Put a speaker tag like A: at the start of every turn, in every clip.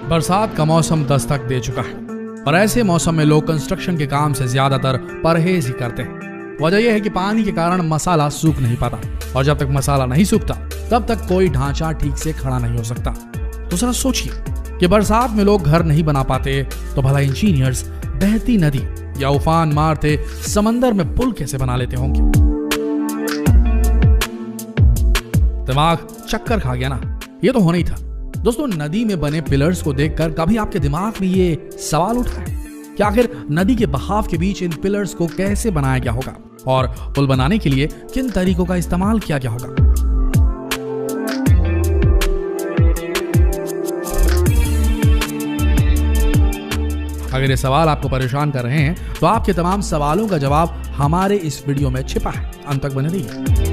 A: बरसात का मौसम दस्तक दे चुका है और ऐसे मौसम में लोग कंस्ट्रक्शन के काम से ज्यादातर परहेज ही करते हैं। वजह यह है कि पानी के कारण मसाला सूख नहीं पाता और जब तक मसाला नहीं सूखता तब तक कोई ढांचा ठीक से खड़ा नहीं हो सकता। तो जरा सोचिए कि बरसात में लोग घर नहीं बना पाते तो भला इंजीनियर्स बहती नदी या उफान मारते समंदर में पुल कैसे बना लेते होंगे। दिमाग चक्कर खा गया ना? ये तो होना ही था। दोस्तों, नदी में बने पिलर्स को देखकर कभी आपके दिमाग में ये सवाल उठा है कि आखिर नदी के बहाव के बीच इन पिलर्स को कैसे बनाया गया होगा और पुल बनाने के लिए किन तरीकों का इस्तेमाल किया गया होगा? अगर ये सवाल आपको परेशान कर रहे हैं तो आपके तमाम सवालों का जवाब हमारे इस वीडियो में छिपा है। अंत तक बने रहिए।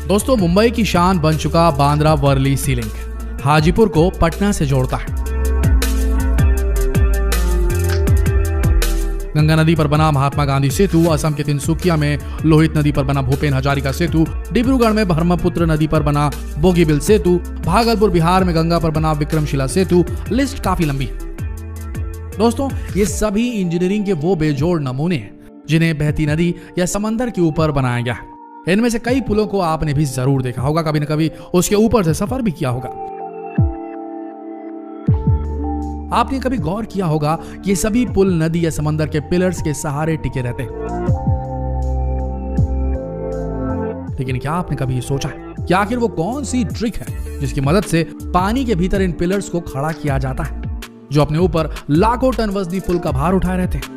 A: दोस्तों, मुंबई की शान बन चुका बांद्रा वर्ली सी लिंक हाजीपुर को पटना से जोड़ता है। गंगा नदी पर बना महात्मा गांधी सेतु, असम के तिनसुकिया में लोहित नदी पर बना भूपेन हजारिका सेतु, डिब्रूगढ़ में ब्रह्मपुत्र नदी पर बना बोगीबिल सेतु, भागलपुर बिहार में गंगा पर बना विक्रमशिला सेतु। लिस्ट काफी लंबी है। दोस्तों, ये सभी इंजीनियरिंग के वो बेजोड़ नमूने हैं जिन्हें बहती नदी या समंदर के ऊपर बनाया गया है। इनमें से कई पुलों को आपने भी जरूर देखा होगा, कभी न कभी उसके ऊपर से सफर भी किया होगा। आपने कभी गौर किया होगा कि ये सभी पुल नदी या समंदर के पिलर्स के सहारे टिके रहते हैं। लेकिन क्या आपने कभी सोचा है कि आखिर वो कौन सी ट्रिक है जिसकी मदद से पानी के भीतर इन पिलर्स को खड़ा किया जाता है, जो अपने ऊपर लाखों टन वजनी पुल का भार उठाए रहते हैं?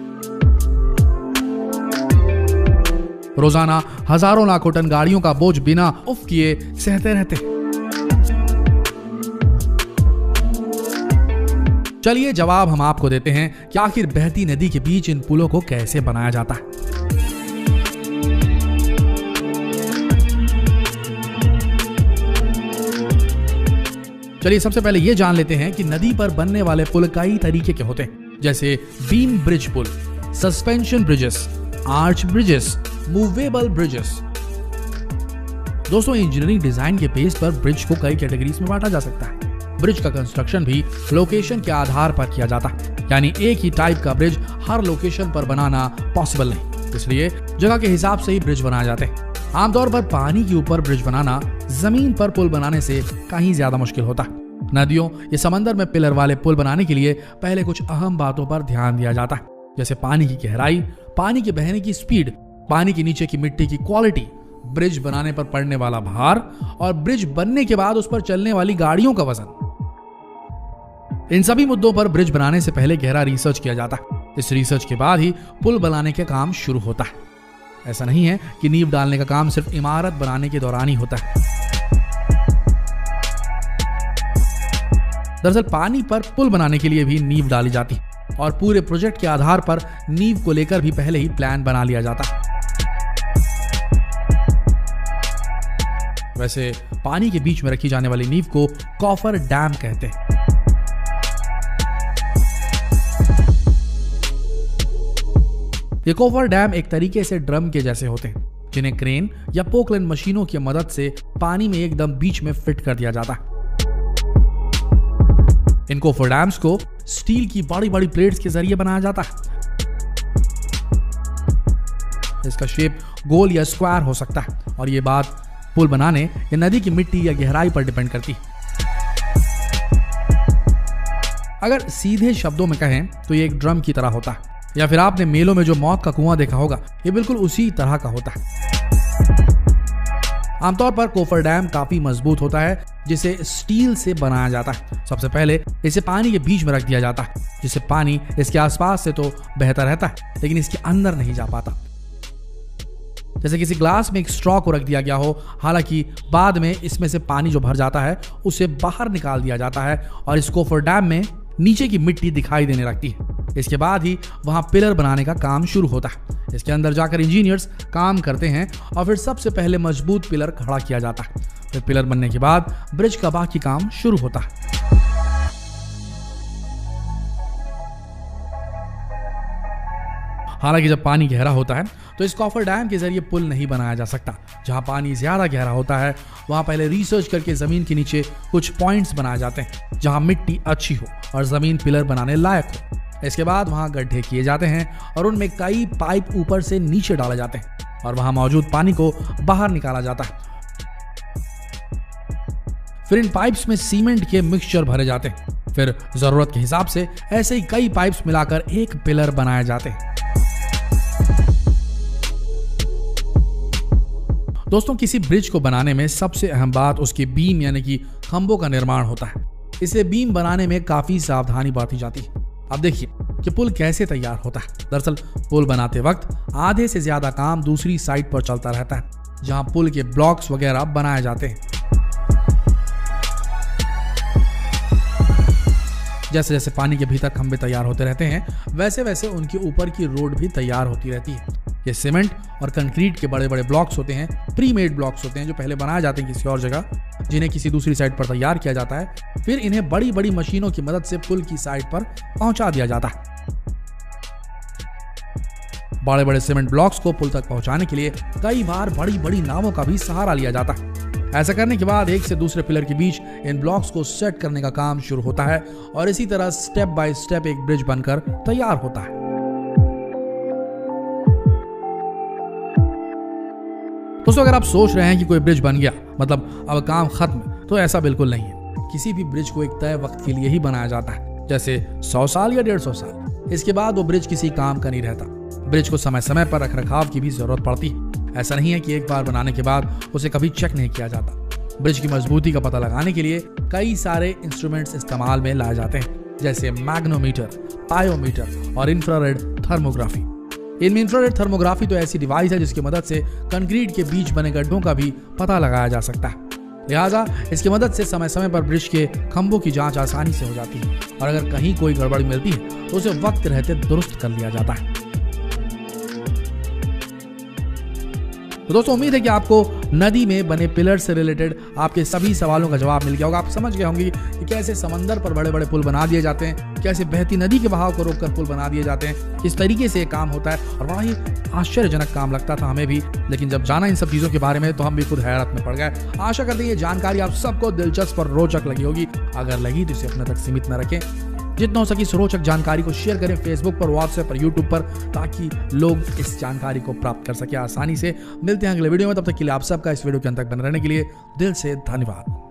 A: रोजाना हजारों लाखों टन गाड़ियों का बोझ बिना उफ किए सहते रहते हैं। चलिए जवाब हम आपको देते हैं कि आखिर बहती नदी के बीच इन पुलों को कैसे बनाया जाता है। चलिए सबसे पहले ये जान लेते हैं कि नदी पर बनने वाले पुल कई तरीके के होते हैं, जैसे बीम ब्रिज पुल, suspension bridges, arch bridges, movable bridges. दोस्तों, इंजीनियरिंग डिजाइन के बेस पर ब्रिज को कई कैटेगरीज में बांटा जा सकता है। ब्रिज का कंस्ट्रक्शन भी लोकेशन के आधार पर किया जाता है, यानी एक ही टाइप का ब्रिज हर लोकेशन पर बनाना पॉसिबल नहीं, इसलिए जगह के हिसाब से ही ब्रिज बनाए जाते हैं। आमतौर पर पानी के ऊपर ब्रिज बनाना जमीन पर पुल बनाने से कहीं ज्यादा मुश्किल होता है। नदियों या समंदर में पिलर वाले पुल बनाने के लिए पहले कुछ अहम बातों पर ध्यान दिया जाता है, जैसे पानी की गहराई, पानी के बहने की स्पीड, पानी के नीचे की मिट्टी की क्वालिटी, ब्रिज बनाने पर पड़ने वाला भार और ब्रिज बनने के बाद उस पर चलने वाली गाड़ियों का वजन। इन सभी मुद्दों पर ब्रिज बनाने से पहले गहरा रिसर्च किया जाता है। इस रिसर्च के बाद ही पुल बनाने का काम शुरू होता है। ऐसा नहीं है कि नींव डालने का काम सिर्फ इमारत बनाने के दौरान ही होता है। दरअसल पानी पर पुल बनाने के लिए भी नींव डाली जाती है और पूरे प्रोजेक्ट के आधार पर नींव को लेकर भी पहले ही प्लान बना लिया जाता है। वैसे पानी के बीच में रखी जाने वाली नींव को कॉफर डैम कहते हैं। ये कॉफर डैम एक तरीके से ड्रम के जैसे होते हैं, जिन्हें क्रेन या पोकलैंड मशीनों की मदद से पानी में एकदम बीच में फिट कर दिया जाता है। इन कॉफर डैम्स को स्टील की बड़ी बड़ी प्लेट्स के जरिए बनाया जाता है। इसका शेप गोल या स्क्वायर हो सकता है और ये बात पुल बनाने या नदी की मिट्टी या गहराई पर डिपेंड करती है। अगर सीधे शब्दों में कहें तो ये एक ड्रम की तरह होता है, या फिर आपने मेलों में जो मौत का कुआं देखा होगा, ये बिल्कुल उसी तरह का होता है। आमतौर पर कॉफर डैम काफी मजबूत होता है, जिसे स्टील से बनाया जाता है। सबसे पहले इसे पानी के बीच में रख दिया जाता है, जिससे पानी इसके आसपास से तो बहता रहता है लेकिन इसके अंदर नहीं जा पाता। जैसे किसी ग्लास में एक स्ट्रॉ को रख दिया गया हो, हालांकि बाद में इसमें से पानी जो भर जाता है उसे बाहर निकाल दिया जाता है और इस कॉफर डैम में नीचे की मिट्टी दिखाई देने लगती है। इसके बाद ही वहां पिलर बनाने का काम शुरू होता है। इसके अंदर जाकर इंजीनियर्स काम करते हैं और फिर सबसे पहले मजबूत पिलर खड़ा किया जाता है। फिर पिलर बनने के बाद ब्रिज का बाकी काम शुरू होता है। हालांकि जब पानी गहरा होता है तो इस कॉफर डैम के जरिए पुल नहीं बनाया जा सकता। जहां पानी ज्यादा गहरा होता है वहां पहले रिसर्च करके जमीन के नीचे कुछ पॉइंट्स बनाए जाते हैं जहां मिट्टी अच्छी हो और जमीन पिलर बनाने लायक हो। इसके बाद वहां गड्ढे किए जाते हैं और उनमें कई पाइप ऊपर से नीचे डाले जाते हैं और वहां मौजूद पानी को बाहर निकाला जाता है। फिर इन पाइप्स में सीमेंट के मिक्सचर भरे जाते हैं। फिर जरूरत के हिसाब से ऐसे ही कई पाइप्स मिलाकर एक पिलर बनाए जाते हैं। दोस्तों, किसी ब्रिज को बनाने में सबसे अहम बात उसकी बीम यानी कि खंभों का निर्माण होता है। इसे बीम बनाने में काफी सावधानी बरती जाती है। अब देखिए कि पुल कैसे तैयार होता है। दरअसल पुल बनाते वक्त आधे से ज्यादा काम दूसरी साइड पर चलता रहता है जहां पुल के ब्लॉक्स वगैरह बनाए जाते हैं। जैसे जैसे पानी के भीतर खंभे तैयार होते रहते हैं वैसे वैसे उनके ऊपर की रोड भी तैयार होती रहती है। ये सीमेंट और कंक्रीट के बड़े बड़े ब्लॉक्स होते हैं, प्री मेड ब्लॉक्स होते हैं जो पहले बनाए जाते हैं किसी और जगह, जिन्हें किसी दूसरी साइड पर तैयार किया जाता है। फिर इन्हें बड़ी बड़ी मशीनों की मदद से पुल की साइड पर पहुंचा दिया जाता है। बड़े बड़े सीमेंट ब्लॉक्स को पुल तक पहुंचाने के लिए कई बार बड़ी बड़ी नावों का भी सहारा लिया जाता है। ऐसा करने के बाद एक से दूसरे पिलर के बीच इन ब्लॉक्स को सेट करने का काम शुरू होता है और इसी तरह स्टेप बाय स्टेप एक ब्रिज बनकर तैयार होता है। दोस्तों, अगर आप सोच रहे हैं कि कोई ब्रिज बन गया मतलब अब काम खत्म, तो ऐसा बिल्कुल नहीं है। किसी भी ब्रिज को एक तय वक्त के लिए ही बनाया जाता है, जैसे 100 साल या 150 साल। इसके बाद वो ब्रिज किसी काम का नहीं रहता। ब्रिज को समय समय पर रखरखाव की भी जरूरत पड़ती है। ऐसा नहीं है कि एक बार बनाने के बाद उसे कभी चेक नहीं किया जाता। ब्रिज की मजबूती का पता लगाने के लिए कई सारे इंस्ट्रूमेंट्स इस्तेमाल में लाए जाते हैं, जैसे मैग्नोमीटर, पायोमीटर और इंफ्रारेड थर्मोग्राफी। इनमें इंफ्रारेड थर्मोग्राफी तो ऐसी डिवाइस है जिसकी मदद से कंक्रीट के बीच बने गड्ढों का भी पता लगाया जा सकता है। लिहाजा इसकी मदद से समय समय पर ब्रिज के खंभों की जांच आसानी से हो जाती है और अगर कहीं कोई गड़बड़ी मिलती है तो उसे वक्त रहते दुरुस्त कर लिया जाता है। तो दोस्तों, उम्मीद है कि आपको नदी में बने पिलर से रिलेटेड आपके सभी सवालों का जवाब मिल गया होगा। आप समझ गए होंगे कि कैसे समंदर पर बड़े बड़े पुल बना दिए जाते हैं, कैसे बहती नदी के बहाव को रोककर पुल बना दिए जाते हैं, किस तरीके से ये काम होता है। और बड़ा ही आश्चर्यजनक काम लगता था हमें भी, लेकिन जब जाना इन सब चीजों के बारे में तो हम भी खुद हैरत में पड़ गए। आशा करते हैं ये जानकारी आप सबको दिलचस्प और रोचक लगी होगी। अगर लगी तो इसे अपने तक सीमित न रखें। जितना हो सके इस रोचक जानकारी को शेयर करें फेसबुक पर, व्हाट्सएप पर, यूट्यूब पर, ताकि लोग इस जानकारी को प्राप्त कर सके आसानी से। मिलते हैं अगले वीडियो में, तब तक के लिए आप सबका इस वीडियो के अंत तक बने रहने के लिए दिल से धन्यवाद।